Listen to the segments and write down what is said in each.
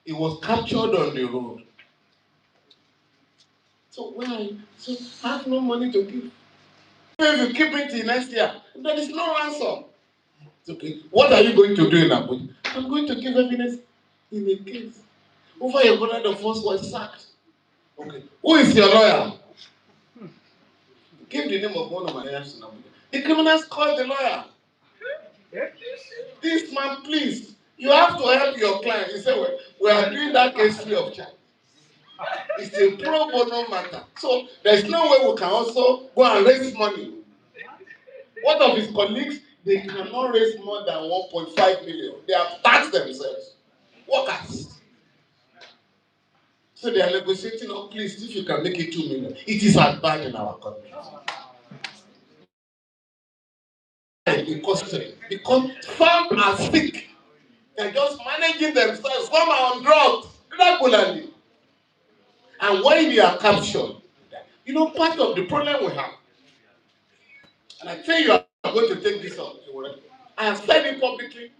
It was captured on the road. So why? So I have no money to give. If you keep it till next year, there is no ransom. Okay. What are you going to do in Abuja? I'm going to give evidence in a case. Over your brother, the first was sacked. Okay. Who is your lawyer? Give the name of one of my lawyers in Abuja. The criminals called the lawyer. This man, please, you have to help your client. He said, well, we are doing that case free of charge. It's a pro bono matter. So there's no way we can also go and raise money. One of his colleagues, they cannot raise more than 1.5 million. They have taxed themselves. Workers. So they are negotiating, oh, please, if you can make it 2 million. It is as bad in our country. Because some are sick. They're just managing themselves. Some are on drugs regularly. And when you are captured, you know, part of the problem we have, and I tell you, I'm going to take this up. I have said it publicly,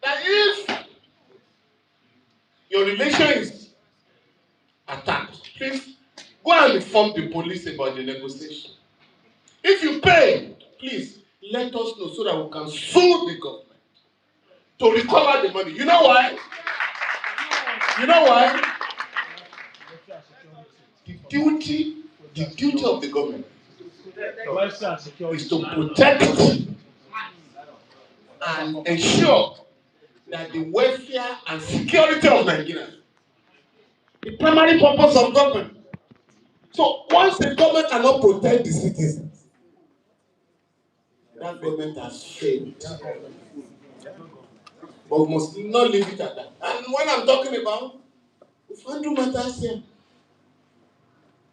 that if your relation is attacked, please go and inform the police about the negotiation. If you pay, please let us know so that we can sue the government to recover the money. You know why? You know why? The duty of the government is to protect and ensure that the welfare and security of Nigeria, the primary purpose of government. So once the government cannot protect the citizens, that government has failed. But we must not leave it at that. And when I'm talking about, if I do matters here,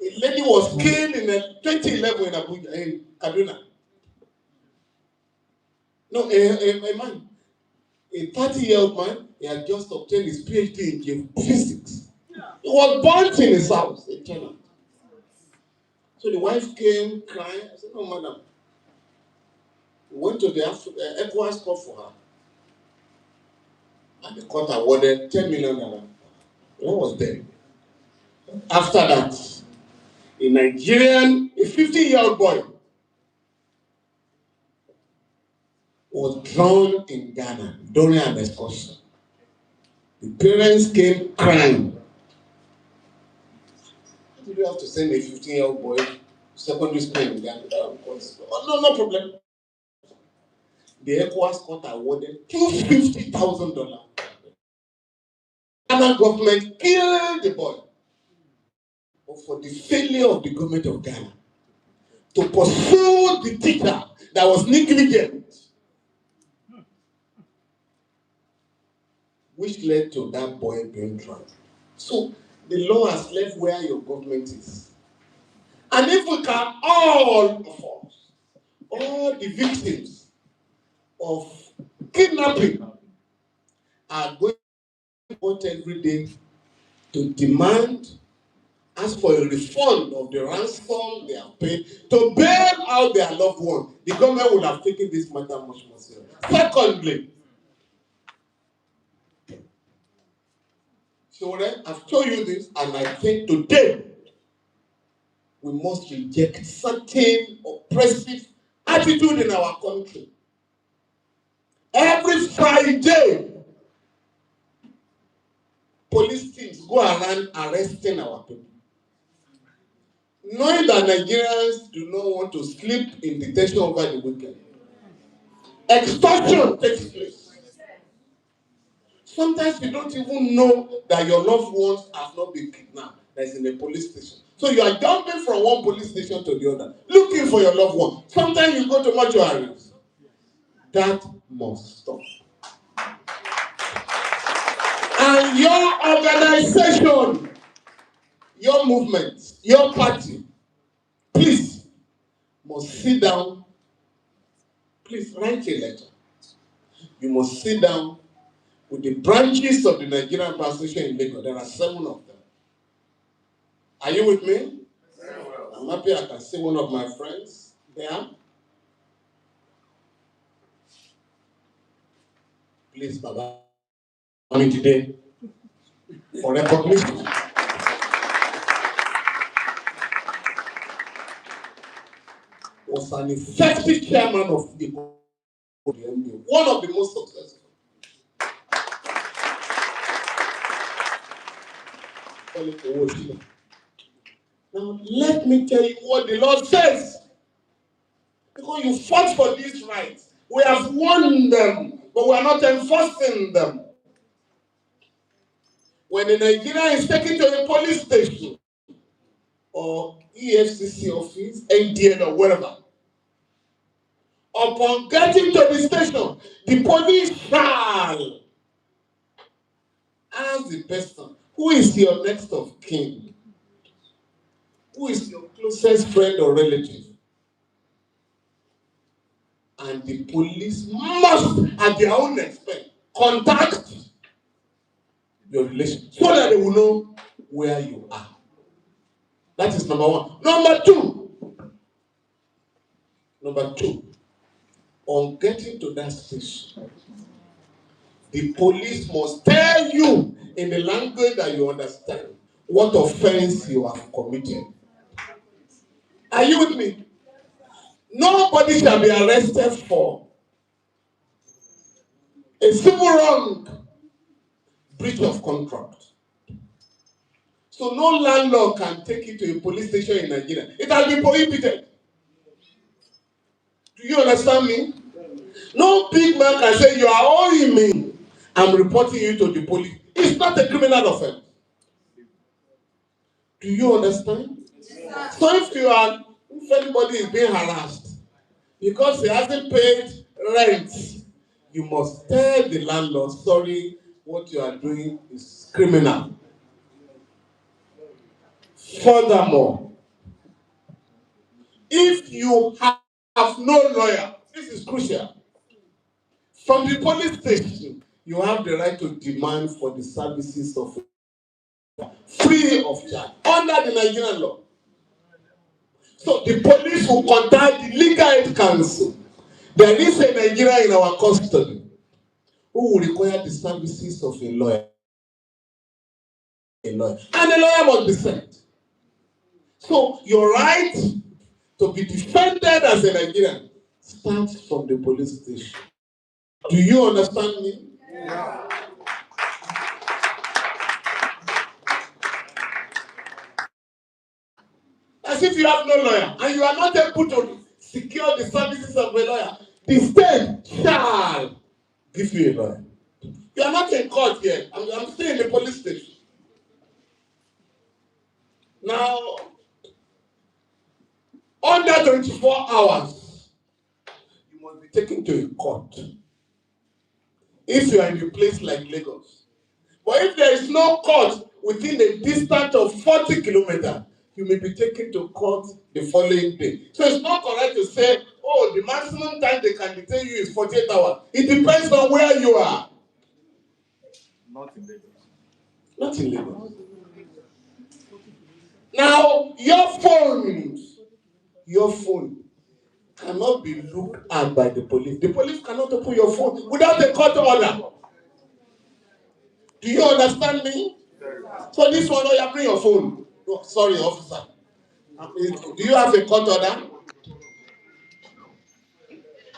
a lady was killed in 2011 in Abuja, in Kaduna. No, a man, a 30-year-old man, he had just obtained his PhD in geophysics. He was burnt in his house, a tenant. So the wife came crying. I said, no, madam. We went to the ECOWAS court for her. And the court awarded 10 million naira. What was there? After that, a 15-year-old boy was drowned in Ghana during an excursion. The parents came crying. Why did you have to send a 15-year-old boy to secondary school in Ghana? Oh, no problem. The ECOWAS court awarded $250,000. Ghana government killed the boy. But for the failure of the government of Ghana to pursue the teacher that was negligent, which led to that boy being drowned. So the law has left where your government is. And if we can all of us, all the victims of kidnapping are going to court every day to demand, ask for a refund of the ransom they have paid, to bail out their loved one, the government would have taken this matter much more serious. Secondly, so I've told you this, and I think today we must reject certain oppressive attitude in our country. Every Friday, police teams go around arresting our people. Knowing that Nigerians do not want to sleep in detention over the weekend. Extortion takes place. Sometimes you don't even know that your loved ones have not been kidnapped. That's in a police station. So you are jumping from one police station to the other, looking for your loved one. Sometimes you go to mortuaries. That must stop. And your organization, your movement, your party, please must sit down. Please write a letter. You must sit down with the branches of the Nigerian Association in Lagos. There are 7 of them. Are you with me? I'm happy I can see one of my friends there. Please, Baba. me today for recognition. Was an effective chairman of the one of the most successful. Now, let me tell you what the Lord says. Because you fought for these rights. We have won them, but we are not enforcing them. When a Nigerian is taken to a police station, or EFCC office, NDN or wherever, upon getting to the station, the police shall ask the person, who is your next of kin? Who is your closest friend or relative? And the police must, at their own expense, contact your relation so that they will know where you are. That is number one. Number two, on getting to that station, the police must tell you in the language that you understand what offense you have committed. Are you with me? Nobody shall be arrested for a civil wrong, breach of contract. So no landlord can take you to a police station in Nigeria. It has been prohibited. Do you understand me? No big man can say, you are owing me, I'm reporting you to the police. It's not a criminal offense. Do you understand? So if anybody is being harassed because he hasn't paid rent, you must tell the landlord, sorry, what you are doing is criminal. Furthermore, if you have no lawyer, this is crucial. From the police station, you have the right to demand for the services of free of charge under the Nigerian law. So the police will contact the legal aid council. There is a Nigerian in our custody who will require the services of a lawyer. And the lawyer must be sent. So your right to be defended as a Nigerian starts from the police station. Do you understand me? Yeah. As if you have no lawyer and you are not able to secure the services of a lawyer, the state shall give you a lawyer. You are not in court yet. I'm still in the police station. Now, under 24 hours, you must be taken to a court. If you are in a place like Lagos. But if there is no court within a distance of 40 kilometers, you may be taken to court the following day. So it's not correct to say, oh, the maximum time they can detain you is 48 hours. It depends on where you are. Not in Lagos. Not in Lagos. Now, your phone cannot be looked at by the police. The police cannot open your phone without a court order. Do you understand me? So this one, you bring your phone. Oh, sorry, officer. Do you have a court order?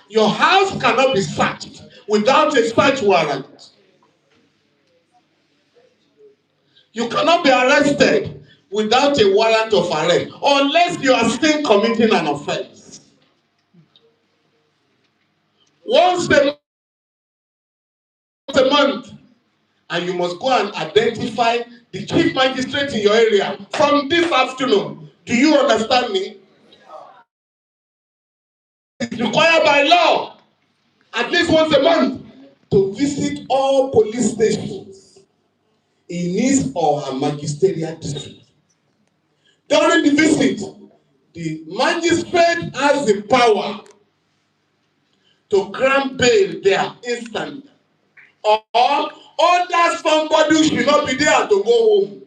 Your house cannot be searched without a search warrant. You cannot be arrested without a warrant of arrest unless you are still committing an offense. Once a month, and you must go and identify the chief magistrate in your area from this afternoon. Do you understand me? It's required by law at least once a month to visit all police stations in his or her magisterial district. During the visit, the magistrate has the power to grant bail there instantly, or order somebody who should not be there to go home,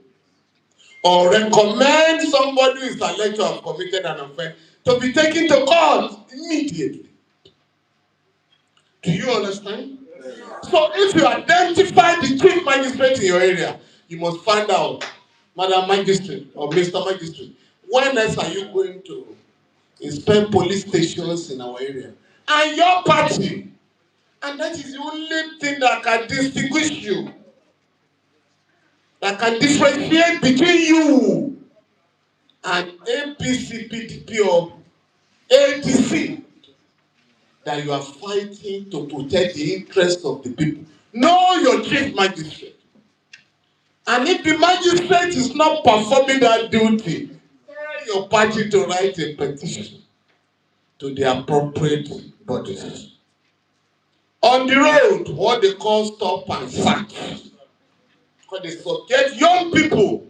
or recommend somebody who is alleged to have committed an offense to be taken to court immediately. Do you understand? So if you identify the chief magistrate in your area, you must find out, Madam Magistrate or Mr. Magistrate, when else are you going to inspect police stations in our area? And your party. And that is the only thing that can distinguish you, that can differentiate between you and APC, PDP, or ADC, that you are fighting to protect the interests of the people. Know your chief magistrate. And if the magistrate is not performing that duty, tell your party to write a petition to the appropriate bodies. On the road, what they call stop and search. Because they subject young people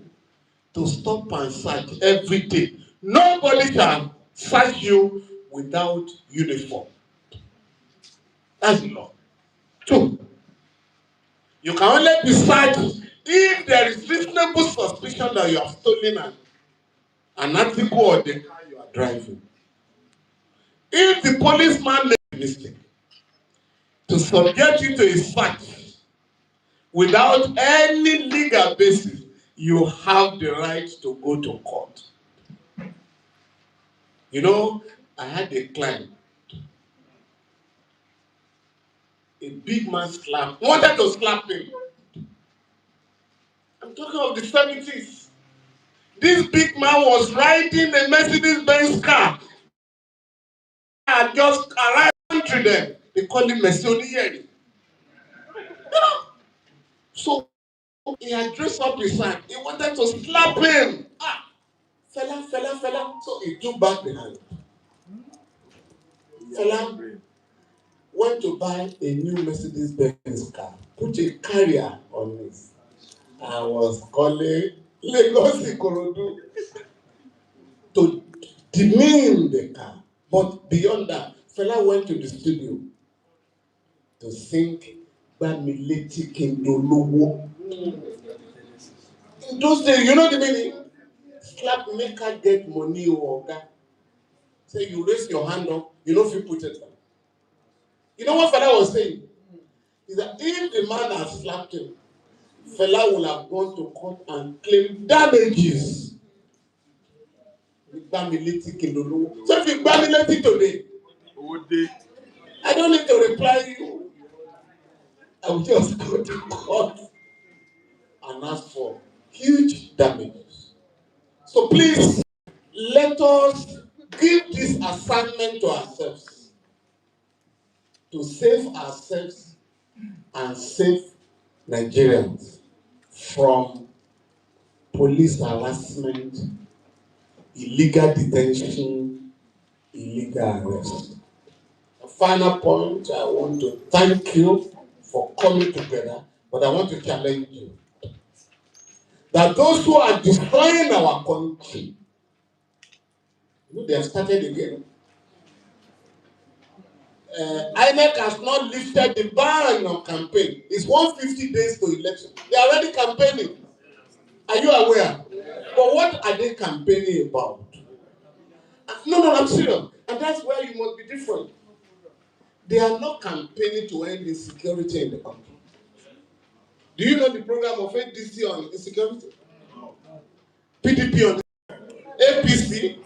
to stop and search every day. Nobody can search you without uniform. That's the law. Two, you can only be searched if there is reasonable suspicion that you have stolen an article or the car you are driving. If the policeman makes a mistake to subject you to a search without any legal basis, you have the right to go to court. You know, I had a client, a big man wanted to slap him. I'm talking of the 70s. This big man was riding a Mercedes-Benz car. Had just arrived to them. They call him Messionieri. So he had dressed up his hand. He wanted to slap him. Fella. So he took back the hand. Fella went to buy a new Mercedes-Benz car. Put a carrier on it. I was calling Lagos Ikorodu to demean the car. But beyond that, fella went to the studio to sing Bamileti Kindolowo. In those days, you know the meaning? Slap maker get money or oga. Say you raise your hand up, you know if you put it down. You know what fella was saying? Is that if the man had slapped him, fella would have gone to court and claim damages. So if you Bamileti today, I don't need to reply you. I will just go to court and ask for huge damages. So please, let us give this assignment to ourselves to save ourselves and save Nigerians from police harassment, illegal detention, illegal arrest. The final point, I want to thank you for coming together, but I want to challenge you that those who are destroying our country, you know, they have started again. INEC has not lifted the ban on campaign. It's 150 days to election. They are already campaigning. Are you aware? But what are they campaigning about? No, I'm serious. And that's where you must be different. They are not campaigning to end insecurity in the country. Do you know the program of ADC on insecurity? PDP on APC?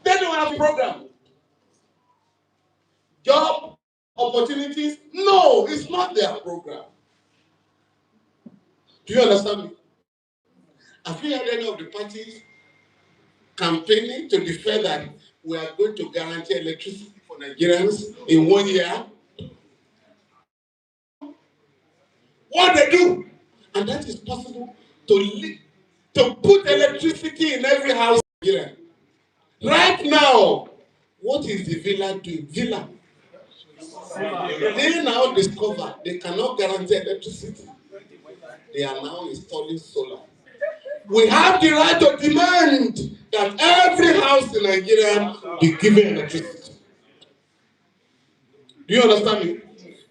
They don't have a program. Job opportunities? No, it's not their program. Do you understand me? Have you heard any of the parties campaigning to declare that we are going to guarantee electricity for Nigerians in 1 year? What they do, and that is possible to put electricity in every house in Nigeria. Right now, what is the villa doing? Villa. They now discover they cannot guarantee electricity. They are now installing solar. We have the right to demand that every house in Nigeria be given electricity. Do you understand me?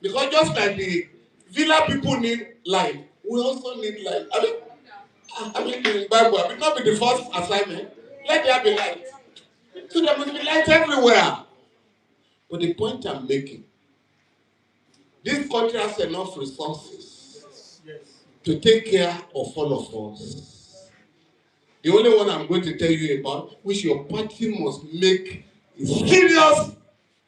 Because just like the villa people need light, we also need light. I mean in the Bible, it will not be the first assignment. Let there be light. So there must be light everywhere. But the point I'm making This country has enough resources to take care of all of us. The only one I'm going to tell you about, which your party must make a serious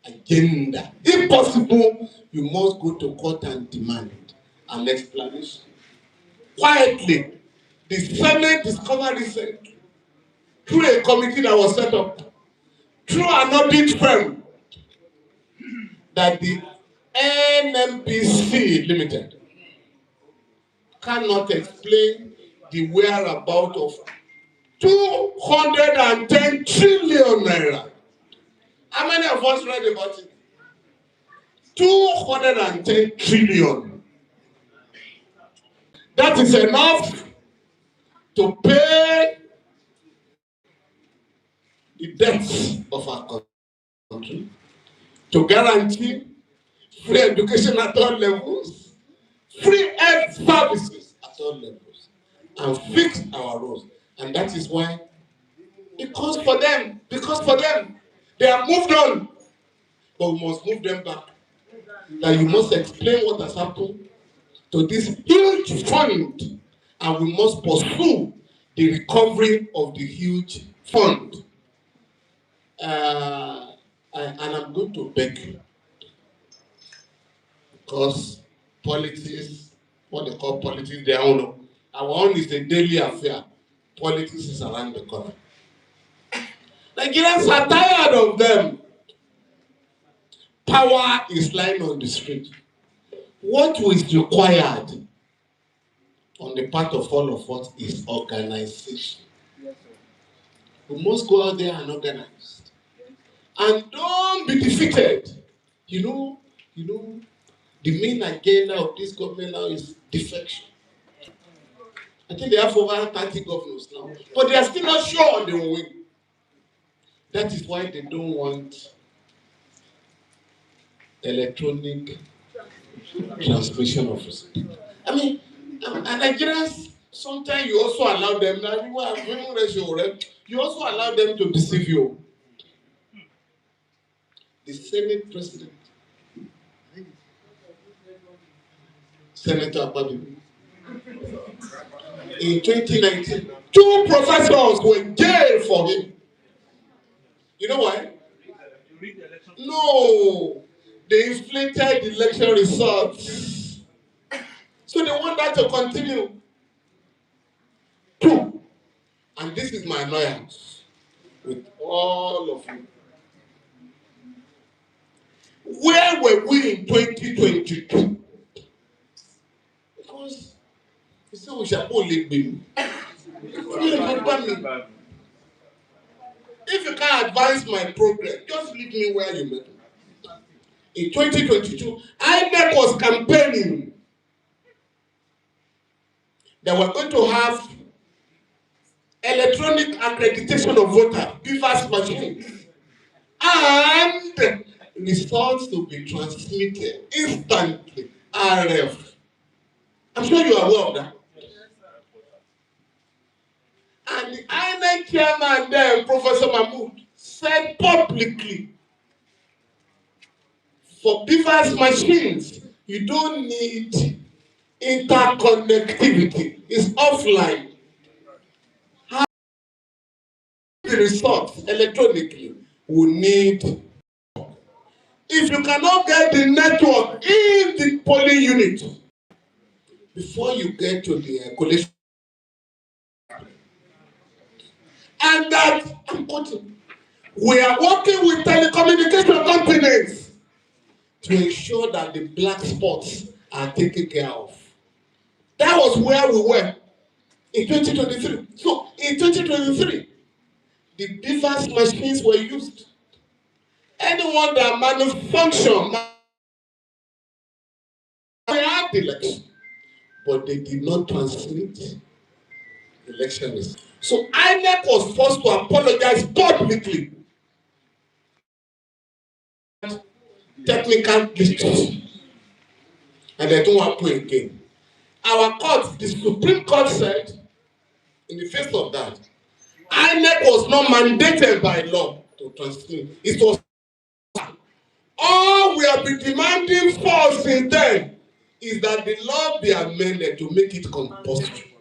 agenda. If possible, you must go to court and demand an explanation. Quietly, the Senate discovered recently, through a committee that was set up, through an audit firm, that the NMPC Limited cannot explain the whereabouts of 210 trillion naira. How many of us read about it? 210 trillion. That is enough to pay the debts of our country, to guarantee free education at all levels, free health services at all levels, and fix our roads. And that is why it costs for them, because for them, they have moved on, but we must move them back. That you must explain what has happened to this huge fund, and we must pursue the recovery of the huge fund. And I'm going to beg you, because politics, what they call politics, they don't know. Our own is a daily affair. Politics is around the corner. Nigerians are tired of them. Power is lying on the street. What is required on the part of all of us is organization. We must go out there and organize. And don't be defeated. You know, the main agenda of this government now is defection. I think they have over 30 governors now, but they are still not sure they will win. That is why they don't want electronic transmission of results. I mean, and Nigerians, sometimes you also allow them, you also allow them to deceive you. The Senate President, Senator Abadi, in 2019, 2 professors were jailed for him. You know why? No, they inflated the election results. So they want that to continue. 2, and this is my annoyance with all of you. Where were we in 2022? Because you say we shall only be. If you can't advance my program, just leave me where you met me. In 2022, INEC was campaigning that we're going to have electronic accreditation of voter, BVAS machines, and results to be transmitted instantly, RF. I'm sure you are aware of that. And the INEC chairman there, Professor Mahmoud, said publicly, for BVAS machines, you don't need interconnectivity. It's offline. How the results electronically will need. If you cannot get the network in the polling unit before you get to the collation, and that I'm quoting, we are working with telecommunication companies to ensure that the black spots are taken care of. That was where we were in 2023. So in 2023, the BVAS machines were used. Anyone that manufactured had the election, but they did not transmit election results. So INEC was forced to apologize publicly. Technical glitch, and they don't want to play again. Our court, the Supreme Court, said in the face of that, INEC was not mandated by law to transmit. It was all we are have been demanding for since then is that the law be amended to make it compulsory.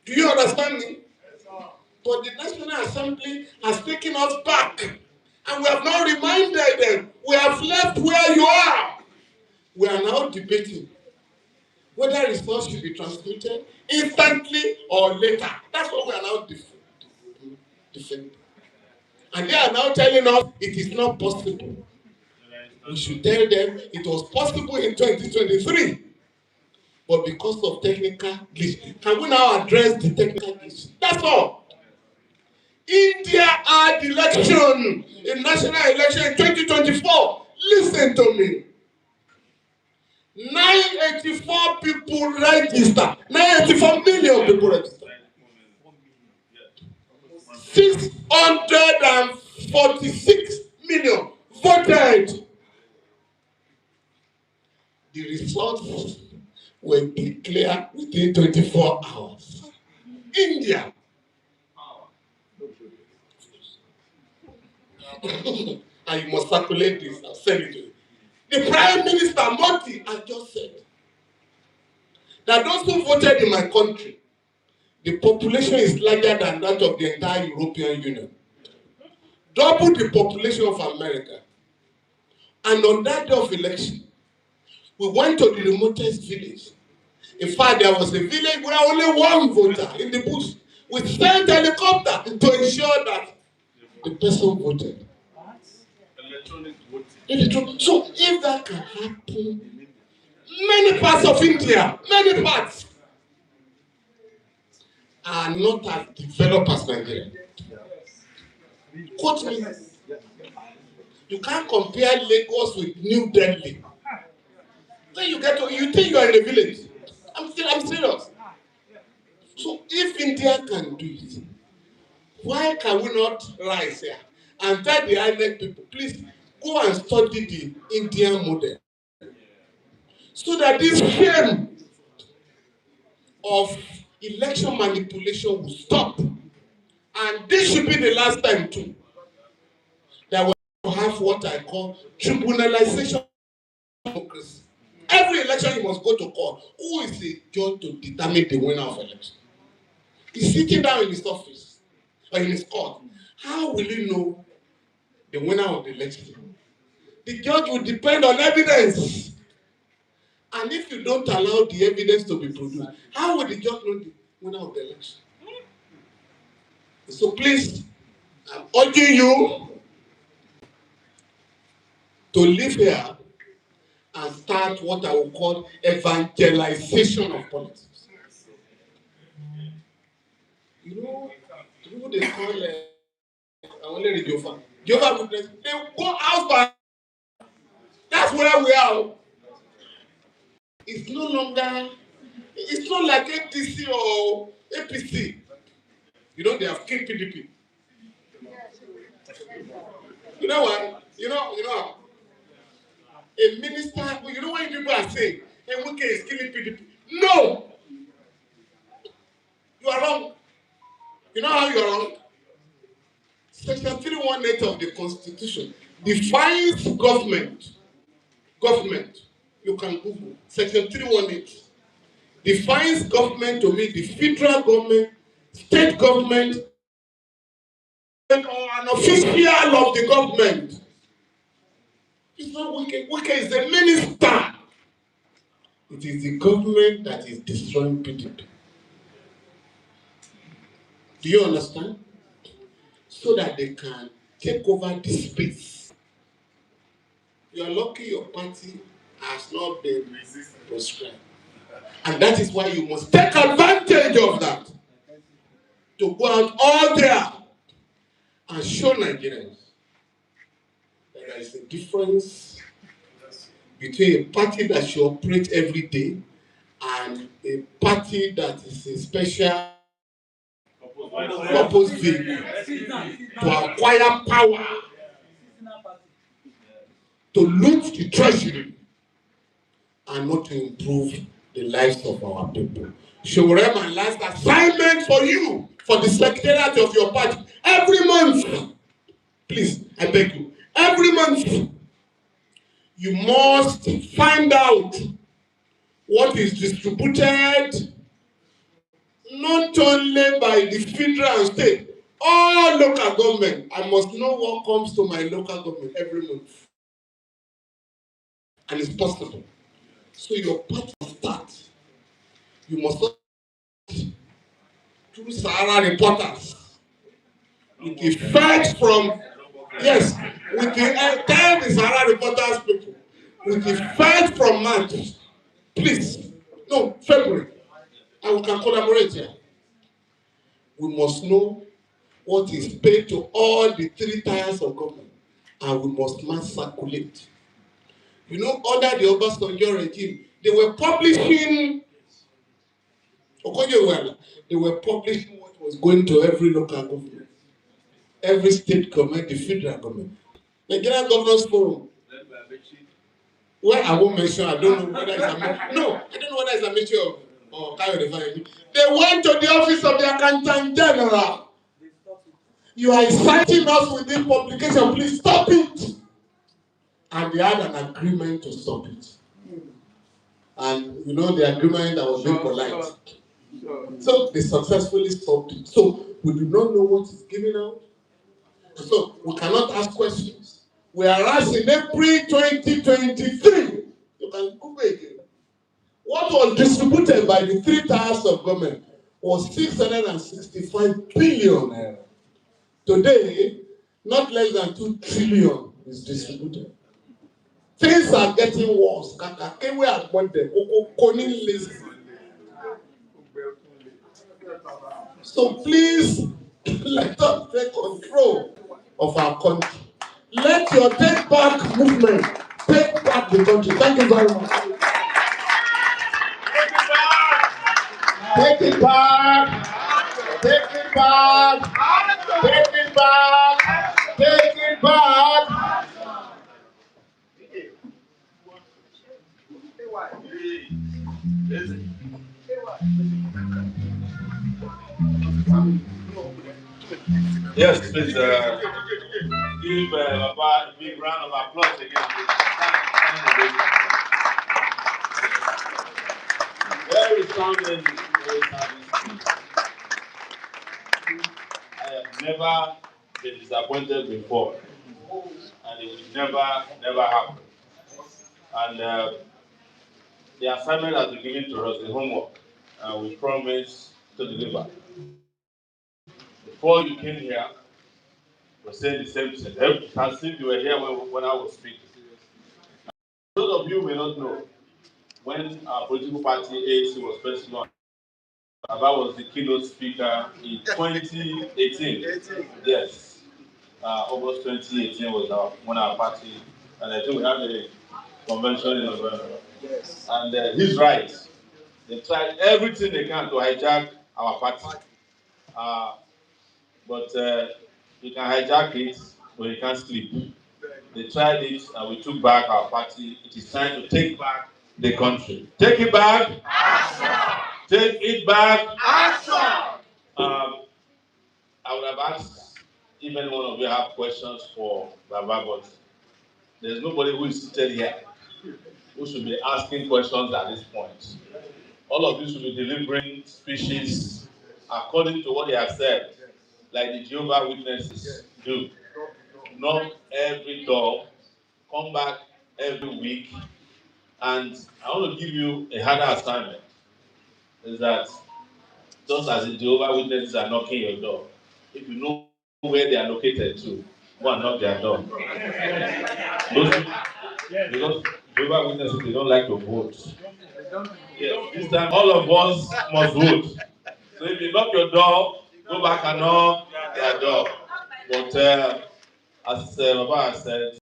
Do you understand me? But the National Assembly has taken us back, and we have not reminded them. We have left where you are. We are now debating whether results should be transmitted instantly or later. That's what we are now defending. And they are now telling us it is not possible. We should tell them it was possible in 2023. But because of technical glitch, can we now address the technical glitch? That's all. India had election, a national election in 2024. Listen to me. 984 people registered. 984 million people registered. 646 million voted. The results were declared within 24 hours. India. And you must circulate this. I'll send it to you. The Prime Minister Modi has just said that those who voted in my country, the population is larger than that of the entire European Union. Double the population of America. And on that day of election, we went to the remotest village. In fact, there was a village where only one voter in the bush. We sent a helicopter to ensure that the person voted. Electronic. So if that can happen, many parts of India, many parts, are not as developed as Nigeria. Quote me. You can't compare Lagos with New Delhi. Then you get to, you think you are in a village. I'm serious. So if India can do it, why can we not rise here and tell the INEC people, please go and study the Indian model, so that this shame of election manipulation will stop. And this should be the last time too that we have what I call tribunalization of democracy. Every election you must go to court. Who is the judge to determine the winner of election? He's sitting down in his office or in his court. How will you know the winner of the election? The judge will depend on evidence. And if you don't allow the evidence to be produced, how will the judge know the winner of the election? So please, I'm urging you to leave here and start what I will call evangelization of politics. You know, who they call I only read Jehovah. Jehovah Witness. They go house by. That's where we are. It's no longer. It's not like ATC or APC. You know they have killed PDP. You know what? You know. A minister. You know what people are saying? Hey, Wike is killing PDP. No. You are wrong. You know how you are wrong? Section 318 of the Constitution defines government. Government. You can Google. Section 318 defines government to mean the federal government, state government, or an official of the government. It's not Wike. Wike is the minister. It is the government that is destroying PDP. Do you understand? So that they can take over this space. You are lucky your party has not been proscribed. And that is why you must take advantage of that. To go out all there and show Nigerians that there is a difference between a party that should operate every day and a party that is a special purpose vehicle to acquire power, to loot the treasury, and not to improve the lives of our people. Showrem, my last assignment for you, for the secretariat of your party, every month, please, I beg you, every month, You must find out what is distributed not only by the federal and state, all local government. I must know what comes to my local government every month. And it's possible. So your part must start. You must not through Sahara reporters. With the facts from, yes, with the tell the Sahara reporters people, with the facts from March, please, no, February, and we can collaborate here. We must know what is paid to all the 3 tiers of government, and we must mass circulate. You know, under the Obasanjo regime, they were publishing, they were publishing what was going to every local government, every state government, the federal government. Nigerian Governors Forum, where I won't mention, I don't know whether it's a no, I don't know whether it's a mixture of or Kayode Fayemi. They went to the office of the Accountant General. You are inciting us with this publication, please stop it. And they had an agreement to stop it. And you know the agreement that was being polite. So they successfully stopped it. So we do not know what is given out. So we cannot ask questions. Whereas in April 2023, you can Google it. What was distributed by the 3 tiers of government was 665 billion. Today, not less than 2 trillion is distributed. Things are getting worse. So please, let us take control of our country. Let your take back movement take back the country. Thank you very much. Take it back. Take it back. Take it back. Take it back. Yes, please give Baba a big round of applause again. Very sounding, very sounding. I have never been disappointed before, and it will never happen. And the assignment has been given to us, the homework, and we promise to deliver. Before you came here, we said the same thing. As if you were here when I was speaking. Those of you may not know, when our political party AAC was first launched, Baba was the keynote speaker in 2018. Yes, August 2018 was when our party, and I think we had a convention in November. And he's right. They tried everything they can to hijack our party. But you can hijack it, but you can't sleep. They tried it, and we took back our party. It is time to take back the country. Take it back. Action. Take it back. Action. I would have asked if any one of you have questions for Baba, but there's nobody who is seated here who should be asking questions at this point. All of you should be delivering speeches according to what they have said, like the Jehovah Witnesses do. Knock every door, come back every week, and I want to give you a harder assignment. Is that just as the Jehovah Witnesses are knocking your door, if you know where they are located to, go and knock their door. Because Jehovah Witnesses, they don't like to vote. Yes, this time all of us must vote. So if you knock your door, go back and knock their door. But as Baba has said,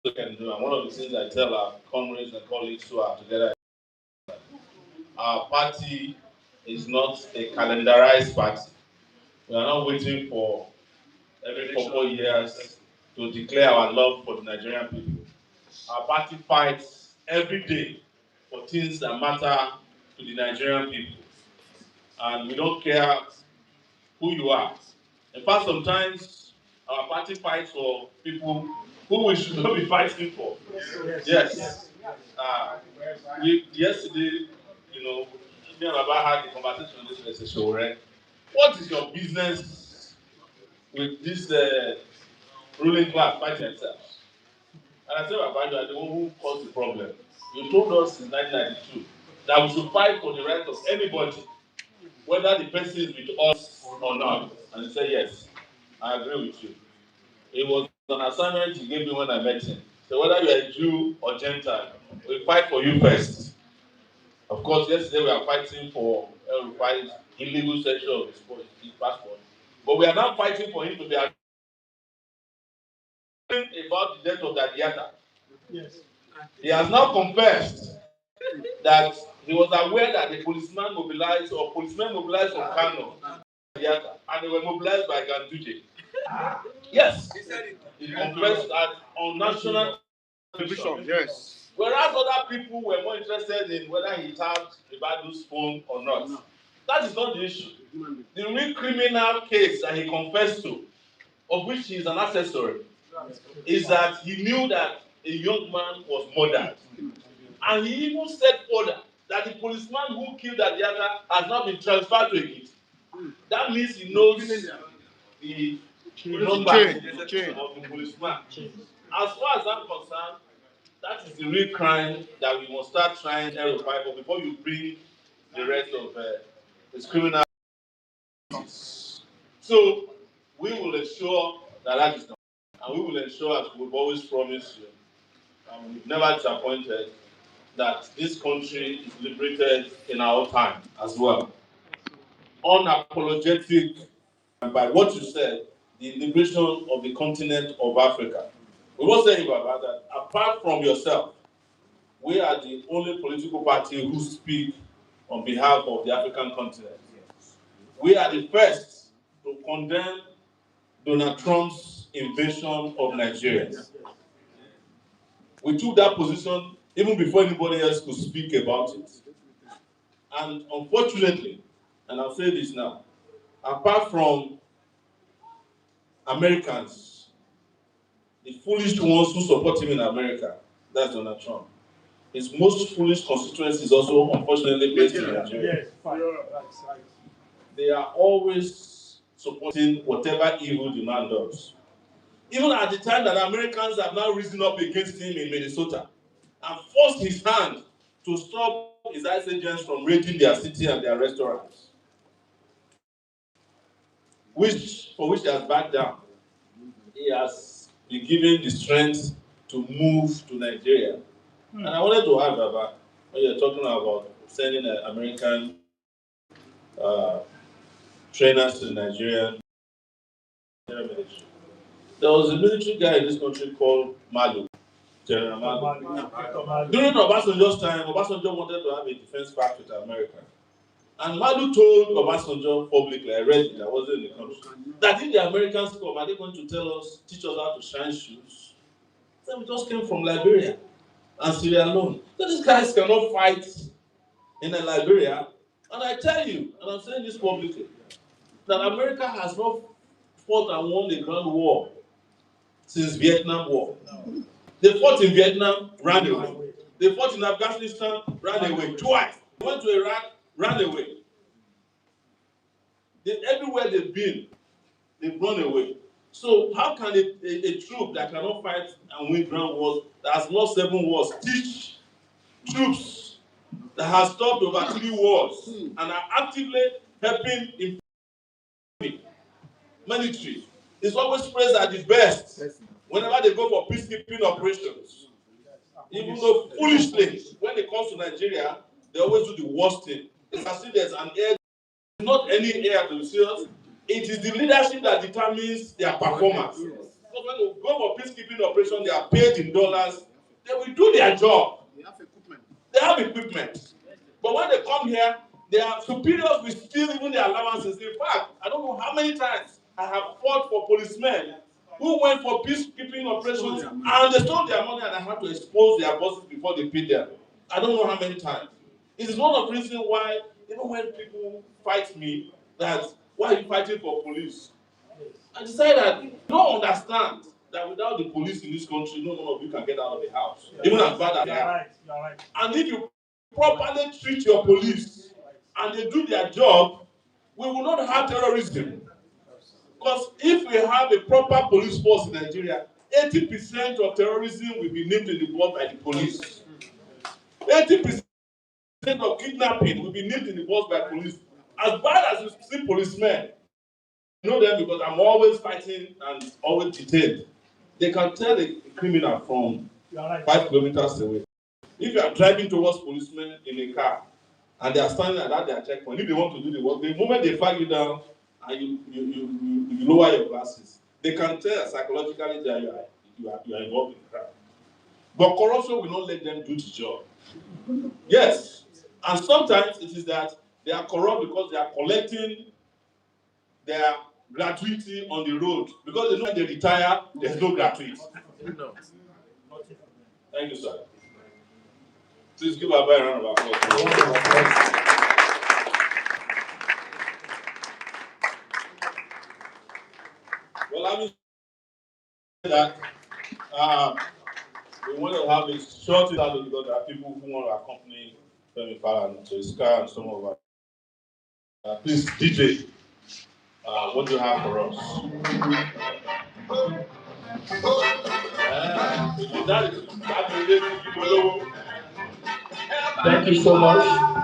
we can do. And one of the things I tell our comrades and colleagues who are together, our party is not a calendarized party. We are not waiting for every 4 years to declare our love for the Nigerian people. Our party fights every day for things that matter to the Nigerian people. And we don't care who you are. In fact, sometimes our party fights for people who we should not be fighting for. Yes. Yesterday, me and Baba had a conversation on this message. Right? What is your business with this ruling class fighting themselves? And I said, Baba, you are the one who caused the problem. You told us in 1992 that we should fight for the rights of anybody, whether the person is with us or not. And he said, yes, I agree with you. It was an assignment he gave me when I met him. So whether you are a Jew or Gentile, we fight for you first. Of course, yesterday we are fighting for illegal sexual of his passport. But we are now fighting for him to be about the death of Dadiata. Yes. He has now confessed that he was aware that the policemen mobilized from Kano and they were mobilized by Ganduje. Yes. He said it. He confessed that on national television. Yes. Whereas other people were more interested in whether he tapped Ibadu's phone or not. That is not the issue. The real criminal case that he confessed to, of which he is an accessory, is that he knew that a young man was murdered. And he even set order that the policeman who killed Adiata has now been transferred to Ekiti. That means he knows the number of the policeman. As far as I'm concerned, that is the real crime that we must start trying to fight for before you bring the rest of the criminal. So we will ensure that is done. And we will ensure, as we've always promised you, and we've never disappointed, that this country is liberated in our time as well. Unapologetic by what you said, the liberation of the continent of Africa. We were saying about that, apart from yourself, we are the only political party who speak on behalf of the African continent. We are the first to condemn Donald Trump's invasion of Nigeria. We took that position even before anybody else could speak about it. And unfortunately, and I'll say this now, apart from Americans, the foolish ones who support him in America, that's Donald Trump. His most foolish constituency is also unfortunately based in Nigeria. Yes, they are always supporting whatever evil the man does. Even at the time that Americans have now risen up against him in Minnesota and forced his hand to stop his ICE agents from raiding their city and their restaurants, for which he has backed down. He has been given the strength to move to Nigeria. And I wanted to add, Baba, when you're talking about sending American trainers to the Nigerian military. There was a military guy in this country called Malu, General Malu. During Obasanjo's time, Obasanjo wanted to have a defense pact with America. And Malu told Obasanjo publicly, I read it, I wasn't in the country, that if the Americans come, are they going to teach us how to shine shoes? So we just came from Liberia and Sierra Leone. So these guys cannot fight in Liberia. And I tell you, and I'm saying this publicly, that America has not fought and won a ground war since Vietnam War. They fought in Vietnam, ran away. They fought in Afghanistan, ran away twice. They went to Iraq, ran away. Everywhere they've been, they've run away. So how can a troop that cannot fight and win ground wars, that has lost 7 wars, teach troops that have stopped over 3 wars and are actively helping in military? It's always praised at the best whenever they go for peacekeeping operations. Even though foolishly, when it comes to Nigeria, they always do the worst thing. It's as if there's an air, not any air to see us. It is the leadership that determines their performance. Because when they go for peacekeeping operation, they are paid in dollars. They will do their job. They have equipment. But when they come here, their superiors will steal even their allowances. In fact, I don't know how many times I have fought for policemen who went for peacekeeping operations and they stole their money and I had to expose their bosses before they paid them. I don't know how many times. It is one of the reasons why, even when people fight me, that why are you fighting for police? I decided that you don't understand that without the police in this country, no one of you can get out of the house, even as bad as they are. Right. And if you properly treat your police and they do their job, we will not have terrorism. Because if we have a proper police force in Nigeria, 80% of terrorism will be nipped in the bud by the police. 80% of kidnapping will be nipped in the bud by police. As bad as you see policemen, I know them because I'm always fighting and always detained. They can tell a criminal from 5 kilometers away. If you are driving towards policemen in a car and they are standing at their checkpoint, if they want to do the work, the moment they flag you down and you lower your glasses, they can tell psychologically that you are involved in crime. But corruption will not let them do the job. Yes. And sometimes it is that they are corrupt because they are collecting their gratuity on the road. Because they know when they retire, there's no gratuity. Thank you, sir. Please give a big round of applause. Well, I mean that we want to have a short interview because there are people who want to accompany Femi Falana to his car and some of our. Please, DJ, what do you have for us? Thank you so much.